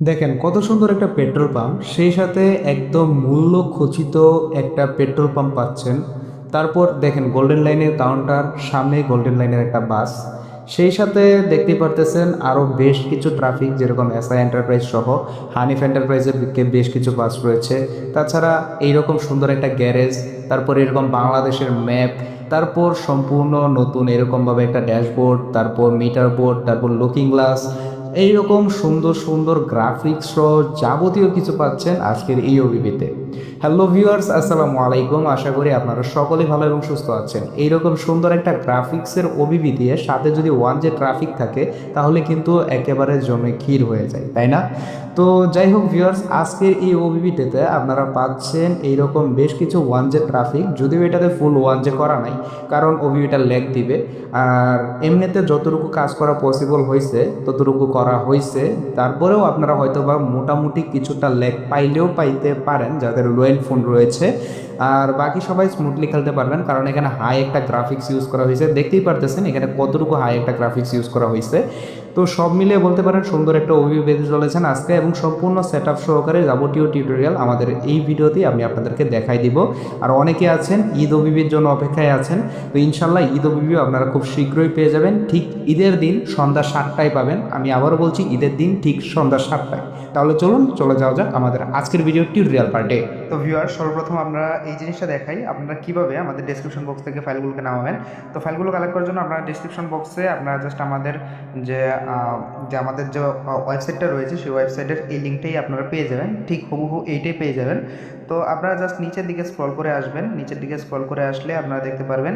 দেখেন কত সুন্দর একটা পেট্রোল পাম্প, সেই সাথে একদম মূল্য খচিত একটা পেট্রোল পাম্প পাচ্ছেন। তারপর দেখেন গোল্ডেন লাইনের কাউন্টার, সামনে গোল্ডেন লাইনের একটা বাস, সেই সাথে দেখতেই পারতেছেন আরও বেশ কিছু ট্রাফিক, যেরকম এসআই এন্টারপ্রাইজ সহ হানিফ এন্টারপ্রাইজের বেশ কিছু বাস রয়েছে। তাছাড়া এইরকম সুন্দর একটা গ্যারেজ, তারপর এরকম বাংলাদেশের ম্যাপ, তারপর সম্পূর্ণ নতুন এরকমভাবে একটা ড্যাশবোর্ড, তারপর মিটার বোর্ড, তারপর লুকিং গ্লাস, এইরকম সুন্দর সুন্দর গ্রাফিক্স সহ যাবতীয় কিছু পাচ্ছেন আজকের এই ওবিবিতে। হ্যালো ভিউয়ার্স, আসসালামু আলাইকুম। আশা করি আপনারা সকলেই ভালো এবং সুস্থ আছেন। এইরকম সুন্দর একটা গ্রাফিক্সের ওবিবি দিয়ে সাথে যদি ওয়ান যে ট্রাফিক থাকে, তাহলে কিন্তু একেবারে জমে ক্ষীর হয়ে যায়, তাই না? তো যাই হোক ভিউয়ার্স, আজকের এই ওবিবিতে আপনারা পাচ্ছেন এইরকম বেশ কিছু ওয়ান যে ট্রাফিক, যদিও এটাতে ফুল ওয়ান যে করা নাই, কারণ ওবিবিটা ল্যাগ দিবে। আর এমনিতে যতটুকু কাজ করা পসিবল হয়েছে ততটুকু করা হয়েছে। তারপরেও আপনারা হয়তো বা মোটামুটি কিছুটা ল্যাগ পাইলেও পাইতে পারেন যাদের লো এন্ড ফোন রয়েছে। আর বাকি সবাই স্মুথলি খেলতে পারবেন, কারণ এখানে হাই একটা গ্রাফিক্স ইউজ করা হয়েছে। দেখতেই পারতেছেন এখানে কতটুকু হাই একটা গ্রাফিক্স ইউজ করা হয়েছে। তো সব মিলিয়ে বলতে পারেন সুন্দর একটা ওভিউ পেতে চলেছেন আজকে, এবং সম্পূর্ণ সেট আপ সহকারে যাবতীয় টিউটোরিয়াল আমাদের এই ভিডিওতেই আমি আপনাদেরকে দেখাই দিব। আর অনেকে আছেন ঈদ ওভিবির জন্য অপেক্ষায় আছেন, তো ইনশাল্লাহ ঈদ ওভিবিও আপনারা খুব শীঘ্রই পেয়ে যাবেন। ঠিক ঈদের দিন সন্ধ্যা 7টায় পাবেন। আমি আবারও বলছি, ঈদের দিন ঠিক সন্ধ্যা 7টায়। তাহলে চলুন চলে যাওয়া যাক আমাদের আজকের ভিডিও টিউটোরিয়াল পার্টে। তো ভিউয়ার, সর্বপ্রথম আমরা এই জিনিসটা দেখাই আপনারা কিভাবে আমাদের ডেসক্রিপশন বক্স থেকে ফাইলগুলোকে নামাবেন। তো ফাইলগুলো কালেক্ট করার জন্য আপনারা ডেসক্রিপশন বক্সে আপনারা জাস্ট আমাদের যে আমাদের যে ওয়েবসাইটটা রয়েছে সেই ওয়েবসাইটের এই লিঙ্কটাই আপনারা পেয়ে যাবেন, ঠিক হুবহু এইটাই পেয়ে যাবেন। তো আপনারা জাস্ট নিচের দিকে স্ক্রল করে আসবেন, নিচের দিকে স্ক্রল করে আসলে আপনারা দেখতে পারবেন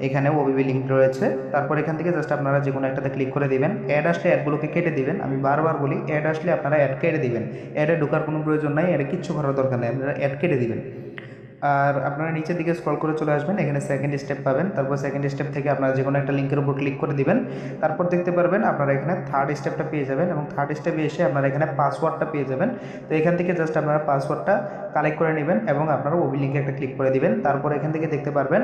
এখানে ওবিবি লিঙ্ক রয়েছে। তারপর এখান থেকে জাস্ট আপনারা যে কোনো একটাতে ক্লিক করে দিবেন। অ্যাড আসলে অ্যাডগুলোকে কেটে দিবেন। আমি বারবার বলি, অ্যাড আসলে আপনারা অ্যাড কেটে দিবেন। অ্যাডে ঢোকার কোনো প্রয়োজন নাই, অ্যাডে কিচ্ছু করার দরকার নেই, আপনারা অ্যাড কেটে দিবেন। আর আপনারা নিচের দিকে স্ক্রল করে চলে আসবেন, এখানে সেকেন্ড স্টেপ পাবেন। তারপর সেকেন্ড স্টেপ থেকে আপনারা যে কোনো একটা লিঙ্কের উপর ক্লিক করে দিবেন। তারপর দেখতে পারবেন আপনারা এখানে থার্ড স্টেপটা পেয়ে যাবেন, এবং থার্ড স্টেপে এসে আপনারা এখানে পাসওয়ার্ডটা পেয়ে যাবেন। তো এখান থেকে জাস্ট আপনারা পাসওয়ার্ডটা কালেক্ট করে নেবেন এবং আপনারা ওবি লিঙ্কে একটা ক্লিক করে দিবেন। তারপর এখান থেকে দেখতে পারবেন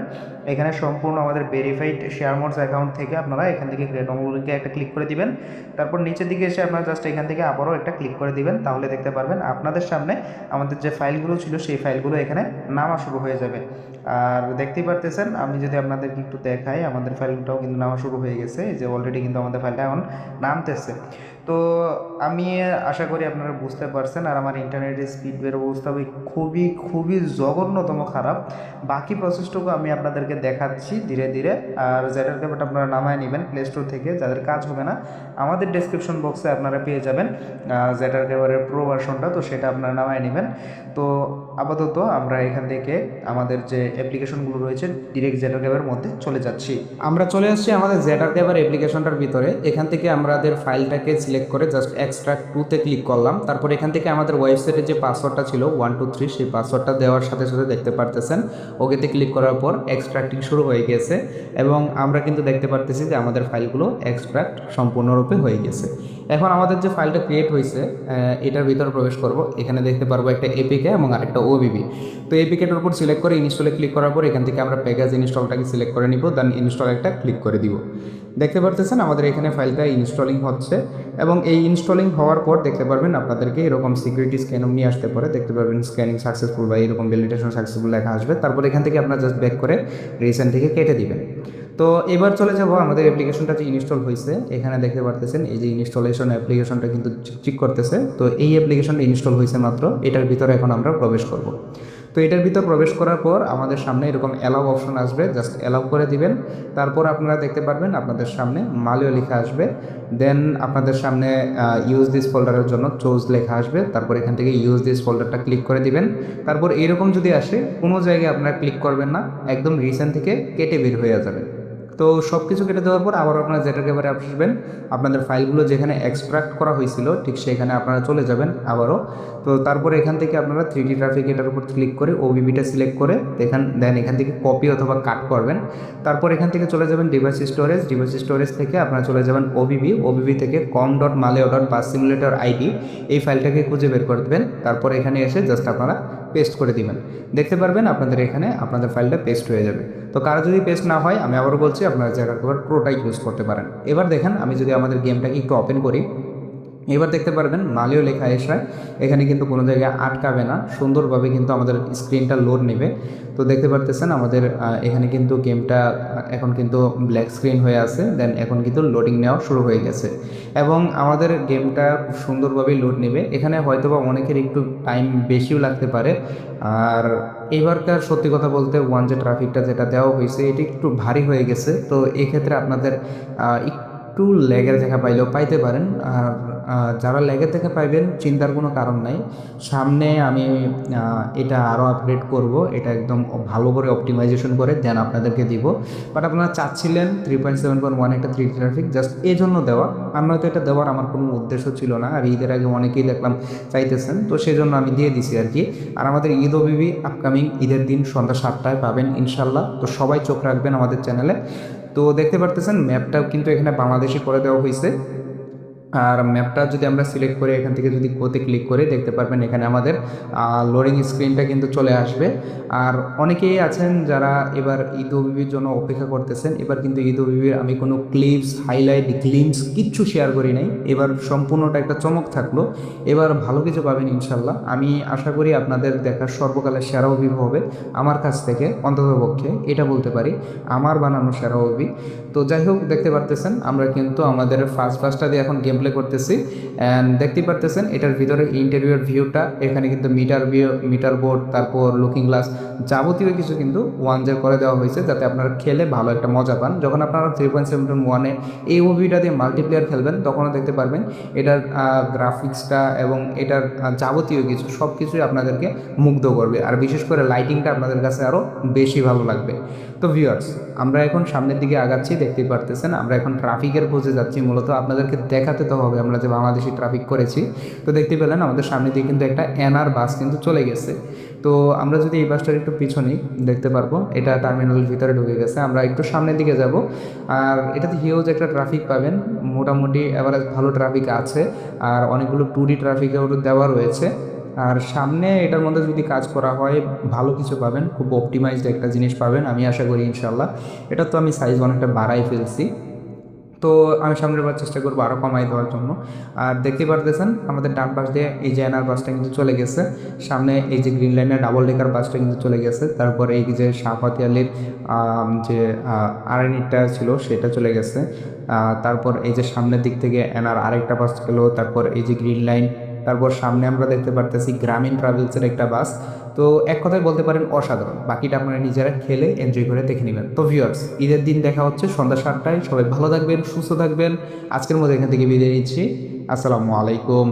এখানে সম্পূর্ণ আমাদের ভেরিফাইড শেয়ার মোডস অ্যাকাউন্ট থেকে আপনারা এখান থেকে ক্রিয়েট লিঙ্কে একটা ক্লিক করে দিবেন। তারপর নিচের দিকে এসে আপনারা জাস্ট এখান থেকে আবারও একটা ক্লিক করে দিবেন। তাহলে দেখতে পারবেন আপনাদের সামনে আমাদের যে ফাইলগুলো ছিল সেই ফাইলগুলো এখানে নামা শুরু হয়ে যাবে। আর দেখতেই পারতেছেন, আমি যদি আপনাদেরকে একটু দেখাই, আমাদের ফাইলটাও কিন্তু নামা শুরু হয়ে গেছে, যে অলরেডি কিন্তু আমাদের ফাইলটা এখন নামতেছে। তো আমি আশা করি আপনারা বুঝতে পারছেন। আর আমার ইন্টারনেটের স্পিডের অবস্থা খুবই খুবই জঘন্যতম খারাপ। বাকি প্রসেসটুকু আমি আপনাদেরকে দেখাচ্ছি ধীরে ধীরে। আর জেটার ক্যাবেট আপনারা নামায় নেবেন প্লে স্টোর থেকে, যাদের কাজ হবে না আমাদের ডেসক্রিপশন বক্সে আপনারা পেয়ে যাবেন জেটার ক্যাবের প্রো ভার্সনটা, তো সেটা আপনারা নামায় নেবেন। তো আপাতত আমরা এখান থেকে আমাদের যে অ্যাপ্লিকেশনগুলো রয়েছে ডিরেক্ট জেটার ক্যাবের মধ্যে চলে যাচ্ছি। আমরা চলে আসছি আমাদের জেটার ক্যাবের অ্যাপ্লিকেশনটার ভিতরে। এখান থেকে আমাদের ফাইলটাকে সিলেক্ট করে জাস্ট এক্সট্রাক্ট টুতে ক্লিক করলাম। তারপর এখান থেকে আমাদের ওয়েবসাইটে যে পাসওয়ার্ডটা ছিল 123, সেই পাসওয়ার্ডটা দেওয়ার সাথে সাথে দেখতে পারতেছেন ওকেতে ক্লিক করার পর এক্সট্রাক্টিং শুরু হয়ে গেছে, এবং আমরা কিন্তু দেখতে পারতেছি যে আমাদের ফাইলগুলো এক্সট্রাক্ট সম্পূর্ণরূপে হয়ে গেছে। এখন আমাদের যে ফাইলটা ক্রিয়েট হয়েছে এটার ভিতরে প্রবেশ করব। এখানে দেখতে পারবো একটা এপিকে এবং আরেকটা ওবিবি। তো এপিকেটার উপর সিলেক্ট করে ইনস্টলে ক্লিক করার পর এখান থেকে আমরা প্যাকেজ ইনস্টলটাকে সিলেক্ট করে নিব, দেন ইনস্টল একটা ক্লিক করে দিব। দেখতে পারতেছেন আমাদের এখানে ফাইলটা ইনস্টলিং হচ্ছে, এবং এই ইনস্টলিং হওয়ার পর দেখতে পারবেন আপনাদেরকে এরকম সিকিউরিটি স্ক্যানও নিয়ে আসতে পারে। দেখতে পারবেন স্ক্যানিং সাকসেসফুল বা এরকম ভ্যালিডেশন সাকসেসফুল লেখা আসবে। তারপর এখান থেকে আপনারা জাস্ট ব্যাক করে রিসেন্ট থেকে কেটে দিবেন। তো এবার চলে যাব আমাদের অ্যাপ্লিকেশনটা যে ইনস্টল হয়েছে, এখানে দেখতে পারতেছেন এই যে ইনস্টলেশন অ্যাপ্লিকেশনটা কিন্তু চিক করতেছে। তো এই অ্যাপ্লিকেশনটা ইনস্টল হয়েছে মাত্র, এটার ভিতরে এখন আমরা প্রবেশ করব। তো এটার ভিতর প্রবেশ করার পর আমাদের সামনে এরকম অ্যালাউ অপশন আসবে, জাস্ট অ্যালাউ করে দিবেন। তারপর আপনারা দেখতে পারবেন আপনাদের সামনে মালিও লেখা আসবে। দেন আপনাদের সামনে ইউজ দিস ফোল্ডারের জন্য চোজ লেখা আসবে। তারপর এখান থেকে ইউজ দিস ফোল্ডারটা ক্লিক করে দিবেন। তারপর এরকম যদি আসে, কোনো জায়গায় আপনারা ক্লিক করবেন না, একদম রিসেন্ট থেকে কেটে বের হয়ে যাবেন। তো সব কিছু কেটে দেওয়ার পর আবার আপনারা জেটার ক্যাবেরে আসবেন। আপনাদের ফাইলগুলো যেখানে এক্সট্রাক্ট করা হয়েছিল ঠিক সেখানে আপনারা চলে যাবেন আবারও। তো তারপরে এখান থেকে আপনারা 3D ট্রাফিক এটার উপর ক্লিক করে ওবিবিটা সিলেক্ট করে দেন এখান থেকে কপি অথবা কাট করবেন। তারপর এখান থেকে চলে যাবেন ডিভাইস স্টোরেজ, ডিভাইস স্টোরেজ থেকে আপনারা চলে যাবেন ওবিবি, ওবিবি থেকে com.maleo.basssimulator.id এই ফাইলটাকে খুঁজে বের করে দেবেন। তারপর এখানে এসে জাস্ট আপনারা পেস্ট করে দিবেন। দেখতে পারবেন আপনাদের এখানে আপনাদের ফাইলটা পেস্ট হয়ে যাবে। তো কারো যদি পেস্ট না হয়, আমি আবারও বলছি, আপনারা জেটার ক্যাবের প্রোটাই ইউজ করতে পারেন। এবার দেখেন আমি যদি আমাদের গেমটাকে একটু ওপেন করি, এবার দেখতে পারবেন মালিও লেখা এসে এখানে কিন্তু কোনো জায়গায় আটকাবে না, সুন্দরভাবে কিন্তু আমাদের স্ক্রিনটা লোড নেবে। তো দেখতে পারতেছেন আমাদের এখানে কিন্তু গেমটা এখন কিন্তু ব্ল্যাক স্ক্রিন হয়ে আছে, দেন এখন কিন্তু লোডিং নেওয়া শুরু হয়ে গেছে এবং আমাদের গেমটা খুব সুন্দরভাবেই লোড নেবে। এখানে হয়তোবা অনেকের একটু টাইম বেশিও লাগতে পারে। আর এবারকার সত্যি কথা বলতে যে ট্রাফিকটা যেটা দেওয়া হয়েছে এটি একটু ভারী হয়ে গেছে, তো এক্ষেত্রে আপনাদের একটু ল্যাগের দেখা পাইলেও পাইতে পারেন। আর যারা ল্যাগের দেখা পাইবেন চিন্তার কোনো কারণ নাই, সামনে আমি এটা আরও আপগ্রেড করব, এটা একদম ভালো করে অপটিমাইজেশন করে দেন আপনাদেরকে দিব। বাট আপনারা চাচ্ছিলেন 3.7.1 একটা 3D ট্রাফিক, জাস্ট এই জন্য দেওয়া, আমরা তো এটা দেওয়ার আমার কোনো উদ্দেশ্য ছিল না। আর ঈদের আগে অনেকেই দেখলাম চাইতেছেন, তো সেই জন্য আমি দিয়ে দিছি আর কি। আর আমাদের ঈদ অবিবি আপকামিং ঈদের দিন সন্ধ্যা 7টায় পাবেন ইনশাল্লাহ, তো সবাই চোখ রাখবেন আমাদের চ্যানেলে। তো দেখতে পারতেছেন ম্যাপটাও কিন্তু এখানে বাংলাদেশি করে দেওয়া হয়েছে। আর ম্যাপটা যদি আমরা সিলেক্ট করে এখান থেকে যদি গোতে ক্লিক করে দেখতে পারবেন এখানে আমাদের লোডিং স্ক্রিনটা কিন্তু চলে আসবে। আর অনেকেই আছেন যারা এবার ঈদ উবিবির জন্য অপেক্ষা করতেছেন, এবার কিন্তু ঈদ উবিবির আমি কোনো ক্লিপস হাইলাইট গ্লিমস কিচ্ছু শেয়ার করি নাই, এবার সম্পূর্ণটা একটা চমক থাকলো। এবার ভালো কিছু পাবেন ইনশাল্লাহ, আমি আশা করি আপনাদের দেখার সর্বকালের সেরা অভিভ হবে আমার কাছ থেকে, অন্ততপক্ষে এটা বলতে পারি আমার বানানো সেরা অভি। তো যাই হোক দেখতে পারতেছেন আমরা কিন্তু আমাদের ফার্স্টটা দিয়ে এখন গেম প্লে করতেছি। অ্যান্ড দেখতে পারতেছেন এটার ভিতরে ইন্টেরিয়র ভিউটা, এখানে কিন্তু মিটার বোর্ড, তারপর লুকিং গ্লাস, যাবতীয় কিছু কিন্তু ওয়ানজের করে দেওয়া হয়েছে যাতে আপনারা খেলে ভালো একটা মজা পান। যখন আপনারা 3.7.1-এ এই মুভিটা দিয়ে মাল্টিপ্লেয়ার খেলবেন তখনও দেখতে পারবেন এটার গ্রাফিক্সটা এবং এটার যাবতীয় কিছু সব কিছুই আপনাদেরকে মুগ্ধ করবে। আর বিশেষ করে লাইটিংটা আপনাদের কাছে আরও বেশি ভালো লাগবে। তো ভিউয়ার্স, আমরা এখন সামনের দিকে আগাচ্ছি, দেখতেই পারতেছেন আমরা এখন ট্রাফিকের খোঁজে যাচ্ছি। মূলত আপনাদেরকে দেখাতে তো হবে আমরা যে বাংলাদেশি ট্রাফিক করেছি। তো দেখতে পেলেন আমাদের সামনে দিয়ে কিন্তু একটা এনআর বাস কিন্তু চলে গেছে। তো আমরা যদি এই বাসটার একটু পিছনেই দেখতে পারবো এটা টার্মিনালের ভিতরে ঢুকে গেছে, আমরা একটু সামনের দিকে যাব। আর এটাতে হিউজ একটা ট্রাফিক পাবেন, মোটামুটি এভারেজ ভালো ট্রাফিক আছে। আর অনেকগুলো 2D ট্রাফিকেও দেওয়া রয়েছে। আর সামনে এটার মধ্যে যদি কাজ করা হয় ভালো কিছু পাবেন, খুব অপটিমাইজড একটা জিনিস পাবেন আমি আশা করি ইনশাল্লাহ। এটা তো আমি সাইজ অনেকটা বাড়াই ফেলছি, তো আমি সামনের বার চেষ্টা করবো আরও কমাই দেওয়ার জন্য। আর দেখতে পারতেছেন আমাদের ডান পাশ দিয়ে এই যে এনআর বাসটা কিন্তু চলে গেছে, সামনে এই যে গ্রিন লাইনের ডাবল ডেকার বাসটা কিন্তু চলে গেছে, তারপর এই যে শাহফাতি আলীর যে আড়াইনিটা ছিল সেটা চলে গেছে। তারপর এই যে সামনের দিক থেকে এনআর আরেকটা বাস গেলো, তারপর এই যে গ্রিন লাইন, তারপর সামনে আমরা দেখতে পারতেছি গ্রামীণ ট্রাভেলসের একটা বাস। তো এক কথায় বলতে পারেন অসাধারণ, বাকিটা আপনারা নিজেরা খেলে এনজয় করে দেখে নেবেন। তো ভিউয়ার্স, ঈদের দিন দেখা হচ্ছে সন্ধ্যা 7টায়, সবাই ভালো থাকবেন, সুস্থ থাকবেন। আজকের মধ্যে এখান থেকে বিদায় নিচ্ছি, আসসালামু আলাইকুম।